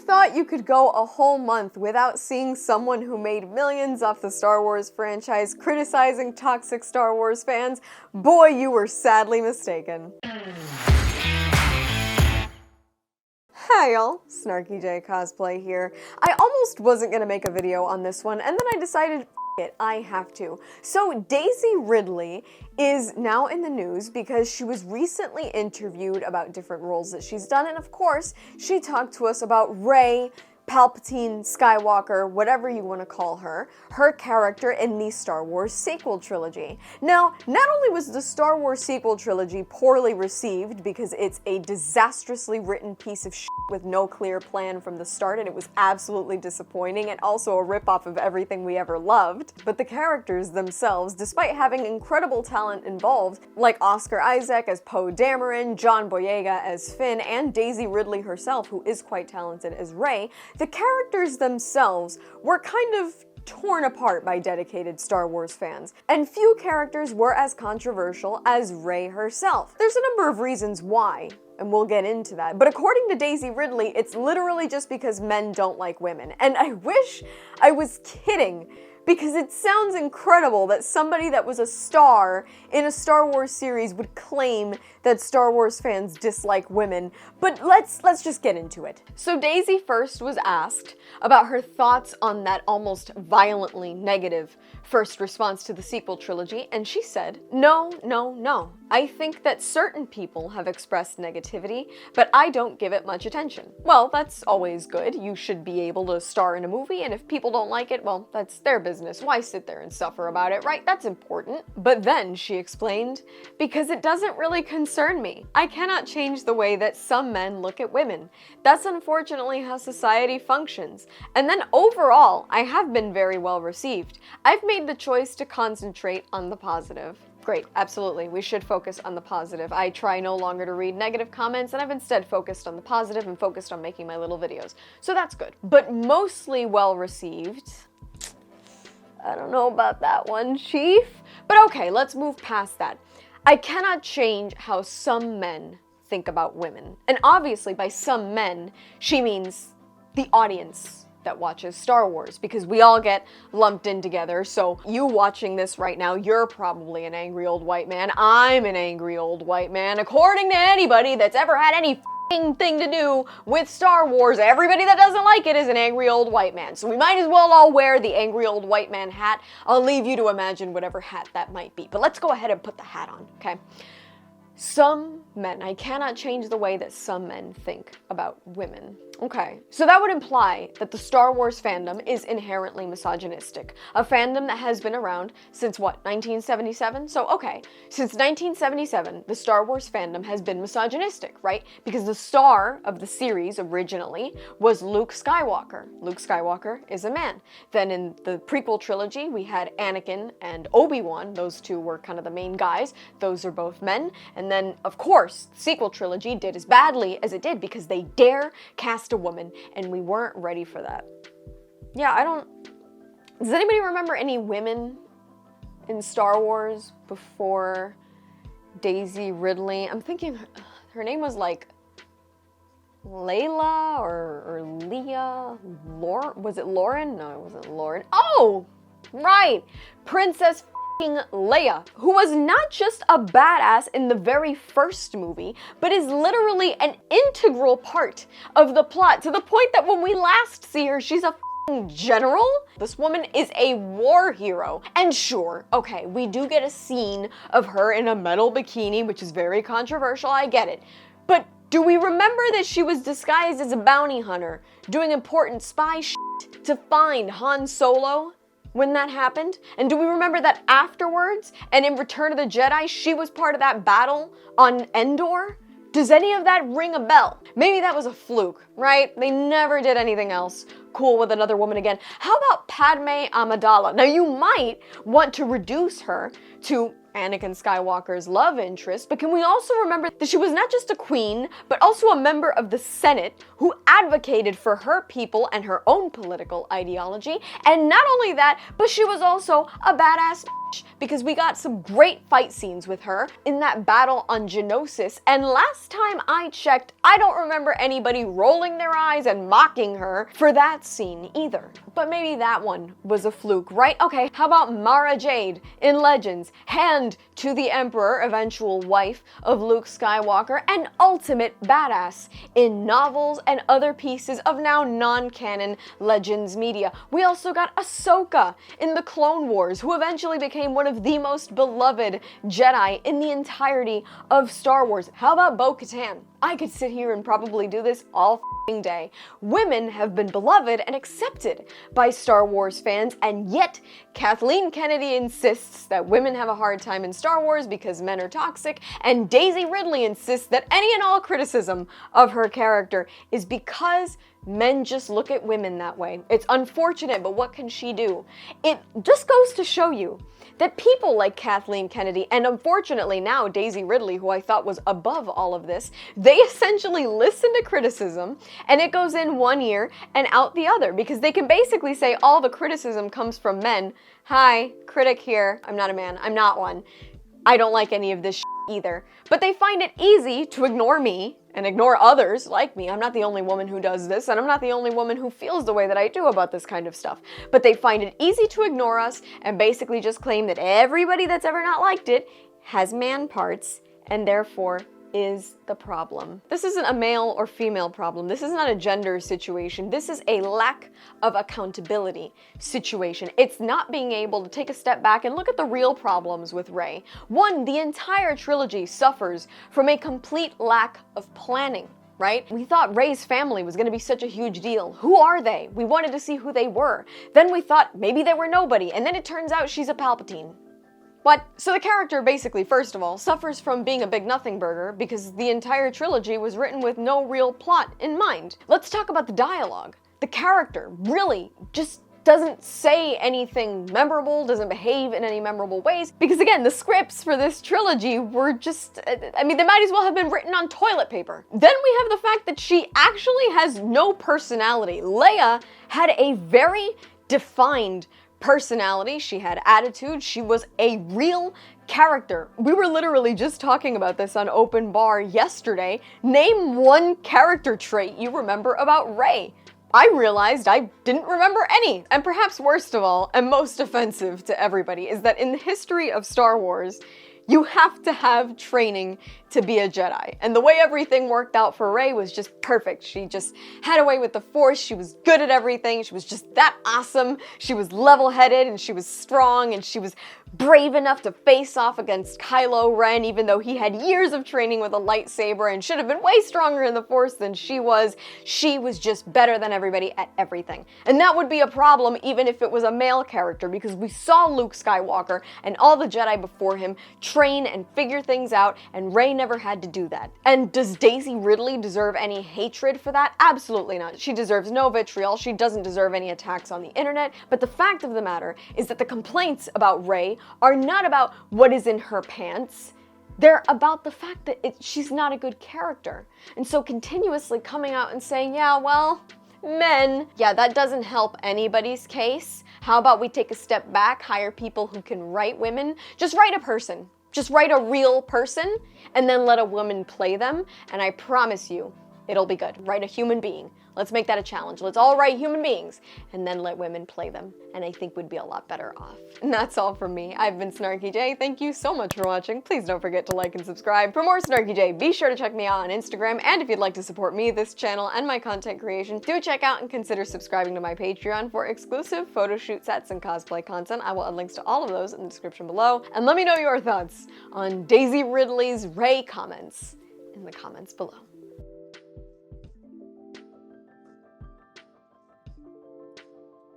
thought you could go a whole month without seeing someone who made millions off the Star Wars franchise criticizing toxic Star Wars fans, boy, you were sadly mistaken. Hi y'all, SnarkyJay cosplay here. I almost wasn't gonna make a video on this one, and then I decided, f it, I have to. So Daisy Ridley is now in the news because she was recently interviewed about different roles that she's done, and of course, she talked to us about Rey, Palpatine, Skywalker, whatever you want to call her character in the Star Wars sequel trilogy. Now, not only was the Star Wars sequel trilogy poorly received because it's a disastrously written piece of shit with no clear plan from the start, and it was absolutely disappointing and also a ripoff of everything we ever loved, but the characters themselves, despite having incredible talent involved, like Oscar Isaac as Poe Dameron, John Boyega as Finn, and Daisy Ridley herself, who is quite talented as Rey, the characters themselves were kind of torn apart by dedicated Star Wars fans, and few characters were as controversial as Rey herself. There's a number of reasons why, and we'll get into that, but according to Daisy Ridley, it's literally just because men don't like women, and I wish I was kidding, because it sounds incredible that somebody that was a star in a Star Wars series would claim that Star Wars fans dislike women, but let's just get into it. So Daisy first was asked about her thoughts on that almost violently negative first response to the sequel trilogy, and she said, no. I think that certain people have expressed negativity, but I don't give it much attention. Well, that's always good. You should be able to star in a movie, and if people don't like it, well, that's their business. Why sit there and suffer about it, right? That's important. But then, she explained, because it doesn't really concern me. I cannot change the way that some men look at women. That's unfortunately how society functions. And then overall, I have been very well received. I've made the choice to concentrate on the positive. Great, absolutely. We should focus on the positive. I try no longer to read negative comments, and I've instead focused on the positive and focused on making my little videos. So that's good. But mostly well received. I don't know about that one, Chief. But okay, let's move past that. I cannot change how some men think about women. And obviously, by some men, she means the audience that watches Star Wars, because we all get lumped in together. So you watching this right now, you're probably an angry old white man. I'm an angry old white man. According to anybody that's ever had any thing to do with Star Wars, everybody that doesn't like it is an angry old white man. So we might as well all wear the angry old white man hat. I'll leave you to imagine whatever hat that might be. But let's go ahead and put the hat on, okay? Some men, I cannot change the way that some men think about women. Okay, so that would imply that the Star Wars fandom is inherently misogynistic. A fandom that has been around since what, 1977? So okay, since 1977, the Star Wars fandom has been misogynistic, right? Because the star of the series originally was Luke Skywalker. Luke Skywalker is a man. Then in the prequel trilogy, we had Anakin and Obi-Wan. Those two were kind of the main guys. Those are both men. And then, of course, the sequel trilogy did as badly as it did because they dare cast a woman, and we weren't ready for that. Yeah, does anybody remember any women in Star Wars before Daisy Ridley? I'm thinking her name was like Layla or Leah. Was it Lauren? No, it wasn't Lauren. Oh, right, Princess Leia, who was not just a badass in the very first movie, but is literally an integral part of the plot, to the point that when we last see her, she's a general. This woman is a war hero. And sure, okay, we do get a scene of her in a metal bikini, which is very controversial, I get it. But do we remember that she was disguised as a bounty hunter, doing important spy shit to find Han Solo when that happened? And do we remember that afterwards, and in Return of the Jedi, she was part of that battle on Endor? Does any of that ring a bell? Maybe that was a fluke, right? They never did anything else cool with another woman again. How about Padme Amidala? Now you might want to reduce her to Anakin Skywalker's love interest, but can we also remember that she was not just a queen, but also a member of the Senate who advocated for her people and her own political ideology? And not only that, but she was also a badass bitch, because we got some great fight scenes with her in that battle on Geonosis, and last time I checked, I don't remember anybody rolling rolling their eyes and mocking her for that scene either. But maybe that one was a fluke, right? Okay, how about Mara Jade in Legends, hand to the Emperor, eventual wife of Luke Skywalker, and ultimate badass in novels and other pieces of now non-canon Legends media. We also got Ahsoka in the Clone Wars, who eventually became one of the most beloved Jedi in the entirety of Star Wars. How about Bo-Katan? I could sit here and probably do this all day. Women have been beloved and accepted by Star Wars fans, and yet Kathleen Kennedy insists that women have a hard time in Star Wars because men are toxic, and Daisy Ridley insists that any and all criticism of her character is because men just look at women that way. It's unfortunate, but what can she do? It just goes to show you that people like Kathleen Kennedy, and unfortunately now Daisy Ridley, who I thought was above all of this, they essentially listen to criticism and it goes in one ear and out the other, because they can basically say all the criticism comes from men. Hi, critic here. I'm not a man. I'm not one. I don't like any of this either. But they find it easy to ignore me and ignore others like me. I'm not the only woman who does this, and I'm not the only woman who feels the way that I do about this kind of stuff. But they find it easy to ignore us and basically just claim that everybody that's ever not liked it has man parts and therefore is the problem. This isn't a male or female problem. This is not a gender situation. This is a lack of accountability situation. It's not being able to take a step back and look at the real problems with Rey. One, the entire trilogy suffers from a complete lack of planning. Right? We thought Rey's family was going to be such a huge deal. Who are they? We wanted to see who they were. Then we thought maybe they were nobody, and then it turns out she's a Palpatine. What? So the character basically, first of all, suffers from being a big nothing burger because the entire trilogy was written with no real plot in mind. Let's talk about the dialogue. The character really just doesn't say anything memorable, doesn't behave in any memorable ways, because again, the scripts for this trilogy were just, I mean, they might as well have been written on toilet paper. Then we have the fact that she actually has no personality. Leia had a very defined personality, she had attitude, she was a real character. We were literally just talking about this on Open Bar yesterday. Name one character trait you remember about Rey. I realized I didn't remember any. And perhaps worst of all, and most offensive to everybody, is that in the history of Star Wars, you have to have training to be a Jedi. And the way everything worked out for Rey was just perfect. She just had a way with the Force, she was good at everything, she was just that awesome, she was level-headed, and she was strong, and she was brave enough to face off against Kylo Ren, even though he had years of training with a lightsaber and should have been way stronger in the Force than she was. She was just better than everybody at everything. And that would be a problem even if it was a male character, because we saw Luke Skywalker and all the Jedi before him train and figure things out, and Rey never had to do that. And does Daisy Ridley deserve any hatred for that? Absolutely not. She deserves no vitriol. She doesn't deserve any attacks on the internet. But the fact of the matter is that the complaints about Rey are not about what is in her pants. They're about the fact that she's not a good character. And so continuously coming out and saying, yeah, well, men, yeah, that doesn't help anybody's case. How about we take a step back, hire people who can write women? Just write a person. Just write a real person and then let a woman play them. And I promise you, it'll be good. Write a human being. Let's make that a challenge. Let's all write human beings and then let women play them. And I think we'd be a lot better off. And that's all from me. I've been SnarkyJay. Thank you so much for watching. Please don't forget to like and subscribe. For more SnarkyJay, be sure to check me out on Instagram. And if you'd like to support me, this channel, and my content creation, do check out and consider subscribing to my Patreon for exclusive photo shoot sets and cosplay content. I will add links to all of those in the description below. And let me know your thoughts on Daisy Ridley's Rey comments in the comments below.